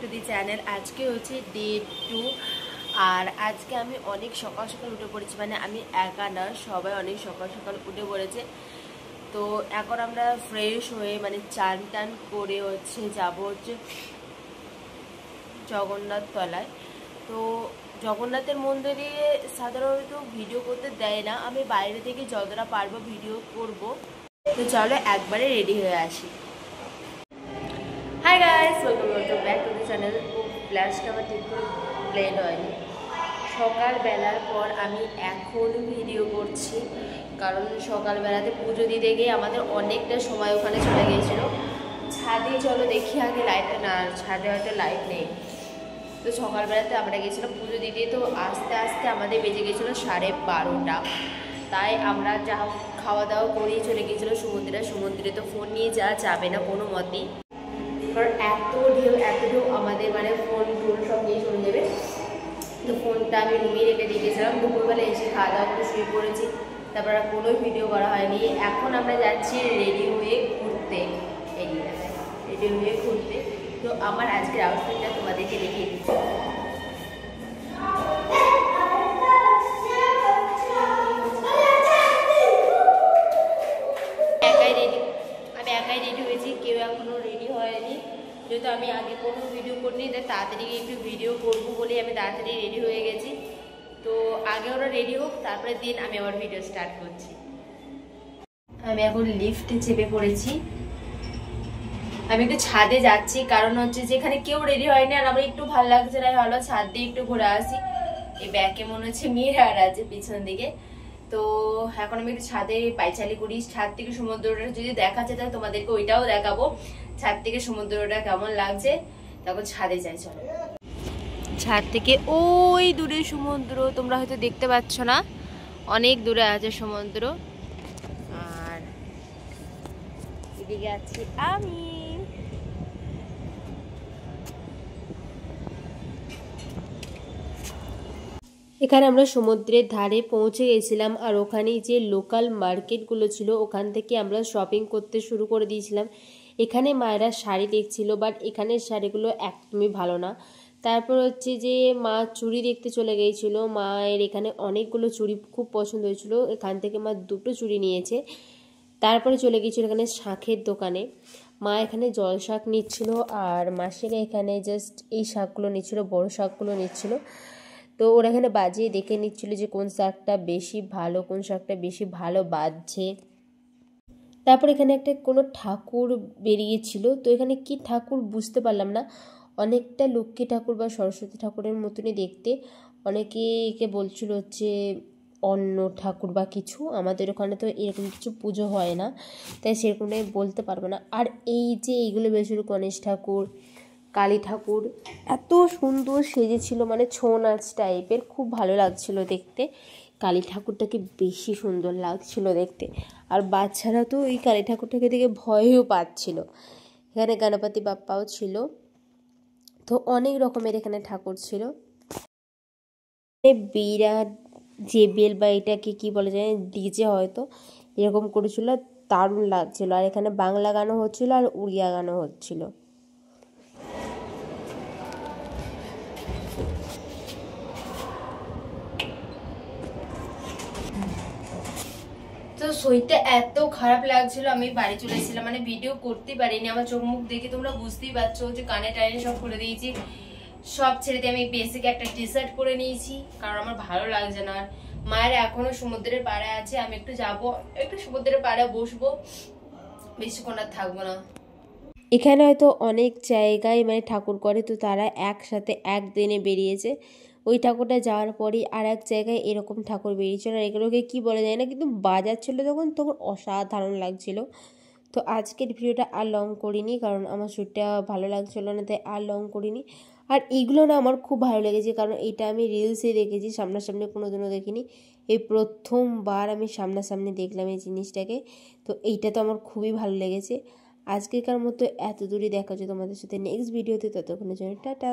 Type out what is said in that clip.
To the channel. আজকে হচ্ছে day 2 আর আজকে আমি অনেক সকাল সকাল উঠে পড়েছি, মানে আমি একা না, সবাই অনেক সকাল সকাল উঠে পড়েছে। তো এখন আমরা ফ্রেশ হয়ে মানে চান টান করে হচ্ছে যাবো হচ্ছে জগন্নাথ তলায়। তো জগন্নাথের মন্দিরে সাধারণত ভিডিও করতে দেয় না, আমি বাইরে থেকে যতটা পারবো ভিডিও করব। তো চলো একবারে রেডি হয়ে আসি। Hi guys, welcome back to the channel. ফ্ল্যাশটা আমার ঠিক করে প্লেন হয়নি। সকালবেলার পর আমি এখন ভিডিও করছি, কারণ সকালবেলাতে পুজো দিতে গিয়ে আমাদের অনেকটা সময় ওখানে চলে গিয়েছিলো। ছাদে চলো দেখি আগে, লাইটটা না, ছাদে হয়তো লাইট নেই। তো সকালবেলাতে আমরা গেছিলাম পুজো দিতে, তো আস্তে আস্তে আমাদের বেজে গেছিলো 12:30। তাই আমরা যা খাওয়া দাওয়া করেই চলে গিয়েছিলো সমুদ্রে। সমুদ্রে তো ফোন নিয়ে যাওয়া যাবে না কোনো মতেই, কারণ এত ঢেউ আমাদের মানে ফোন টোন সব নিয়ে চলে যাবে। তো ফোনটা আমি রুমে রেখে দিয়ে গেছিলাম। দুপুরবেলা এসে খাওয়া দাওয়া করে শুয়ে পড়েছি, তারপর আর কোনো ভিডিও করা হয়নি। এখন আমরা যাচ্ছি রেডি হয়ে ঘুরতে, রেডি হয়ে ঘুরতে। তো আমার আজকের আউটফিটটা তোমাদেরকে দেখিয়ে দিচ্ছি। আমি একাই রেডি হয়েছি, কেউ এখনো রেডি হয়নি। যেহেতু আমি আগে কোনো ভিডিও করিনি, তাই তাড়াতাড়ি একটু ভিডিও করবো বলে আমি তাড়াতাড়ি রেডি হয়ে গেছি। তো আগে ওরা রেডি হোক, তারপরে দিন আমি আবার ভিডিও স্টার্ট করছি। আমি এখন লিফটে চেপে পড়েছি। আমি একটু ছাদে যাচ্ছি, কারণ হচ্ছে যেখানে কেউ রেডি হয়নি আর আমার একটু ভালো লাগছে না, ভালো ছাদ দিয়ে একটু ঘুরে আসি। এই ব্যাকে মনে হচ্ছে মিরার আছে পিছন দিকে। তো এখন আমি একটু ছাদে পাইচালি করি। ছাদ থেকে সমুদ্রটা যদি দেখা যায় তাহলে তোমাদেরকে ওইটাও দেখাবো, ছাদ থেকে সমুদ্রটা কেমন লাগছে। তখন ছাদে যাই, চলো। ছাদ থেকে ওই দূরে সমুদ্র তোমরা হয়তো দেখতে পাচ্ছ না, অনেক দূরে আছে সমুদ্র। আর এদিকে আছি আমি। এখানে আমরা সমুদ্রের ধারে পৌঁছে গেছিলাম, আর ওখানেই যে লোকাল মার্কেটগুলো ছিল ওখান থেকে আমরা শপিং করতে শুরু করে দিয়েছিলাম। এখানে মায়েরা শাড়ি দেখছিল, বাট এখানের শাড়িগুলো একদমই ভালো না। তারপর হচ্ছে যে মা চুড়ি দেখতে চলে গিয়েছিল। মায়ের এখানে অনেকগুলো চুড়ি খুব পছন্দ হয়েছিল, এখান থেকে মা 2টো চুড়ি নিয়েছে। তারপরে চলে গিয়েছিল এখানে শাঁখের দোকানে। মা এখানে জল শাঁখ নিচ্ছিল, আর মাসিরা এখানে জাস্ট এই শাঁখগুলো নিচ্ছিল, বড় শাঁখগুলো নিচ্ছিল। তো ওরা এখানে বাজিয়ে দেখে নিচ্ছিল যে কোন শাঁখটা বেশি ভালো, কোন শাঁখটা বেশি ভালো বাজছে। তারপর এখানে একটা কোনো ঠাকুর বেরিয়েছিল, তো এখানে কি ঠাকুর বুঝতে পারলাম না, অনেকটা লক্ষ্মী ঠাকুর বা সরস্বতী ঠাকুরের মতনই দেখতে। অনেকে একে বলছিল হচ্ছে অন্য ঠাকুর বা কিছু। আমাদের ওখানে তো এরকম কিছু পুজো হয় না, তাই সেরকমটাই বলতে পারবো না। আর এই যে এইগুলো বেশির গণেশ ঠাকুর, কালী ঠাকুর এত সুন্দর সেজেছিল, মানে ছৌ নাচ টাইপের, খুব ভালো লাগছিল দেখতে। কালী ঠাকুরটাকে বেশি সুন্দর লাগছিল দেখতে, আর বাচ্চারা তো এই কালী ঠাকুরটাকে দেখে ভয়ও পাচ্ছিল। এখানে গণপতি বাপ্পাও ছিল, তো অনেক রকমের এখানে ঠাকুর ছিল। বিরাট যে বেল বা এটাকে কি বলে যায়, ডিজে হয়তো এরকম করেছিল, দারুণ লাগছিল। আর এখানে বাংলা গানও হচ্ছিল আর উড়িয়া গানও হচ্ছিল। তো শরীরটা এত খারাপ লাগছিল, আমি বাড়ি চলে এসেছিলাম, মানে ভিডিও করতে পারিনি। আমার চোখ মুখ দেখে তোমরা বুঝতেই পারছো যে কানে টাইনে সব খুলে দিয়েছি, সব ছেড়ে দিয়ে আমি বেসিক একটা টি শার্ট পরে নিয়েছি, কারণ আমার ভালো লাগছে না। মায়ের এখনো সমুদ্রের পাড়ে আছে, আমি একটু যাবো, একটু সমুদ্রের পাড়ে বসবো, বেশিক্ষণ আর থাকবো না। এখানে হয়তো অনেক জায়গায় মানে ঠাকুর করে, তো তারা একসাথে একদিনে বেরিয়েছে। ওই ঠাকুরটা যাওয়ার পরই আর এক জায়গায় এরকম ঠাকুর বেরিয়েছিল, আর এগুলোকে কী বলা যায় না, কিন্তু বাজাচ্ছিল তখন অসাধারণ লাগছিল। তো আজকের ভিডিওটা আর লং করিনি, কারণ আমার শরীরটা ভালো লাগছিলো না, তাই আর লং করিনি। আর এইগুলো না আমার খুব ভালো লেগেছে, কারণ এটা আমি রিলসে দেখেছি, সামনাসামনি কোনোদিনও দেখিনি। এই প্রথমবার আমি সামনাসামনি দেখলাম এই জিনিসটাকে, তো এইটা তো আমার খুবই ভালো লেগেছে। আজকেরকার মতো এত দূরই দেখা হচ্ছে তোমাদের সাথে নেক্সট ভিডিওতে, ততক্ষণের জন্য টাটা।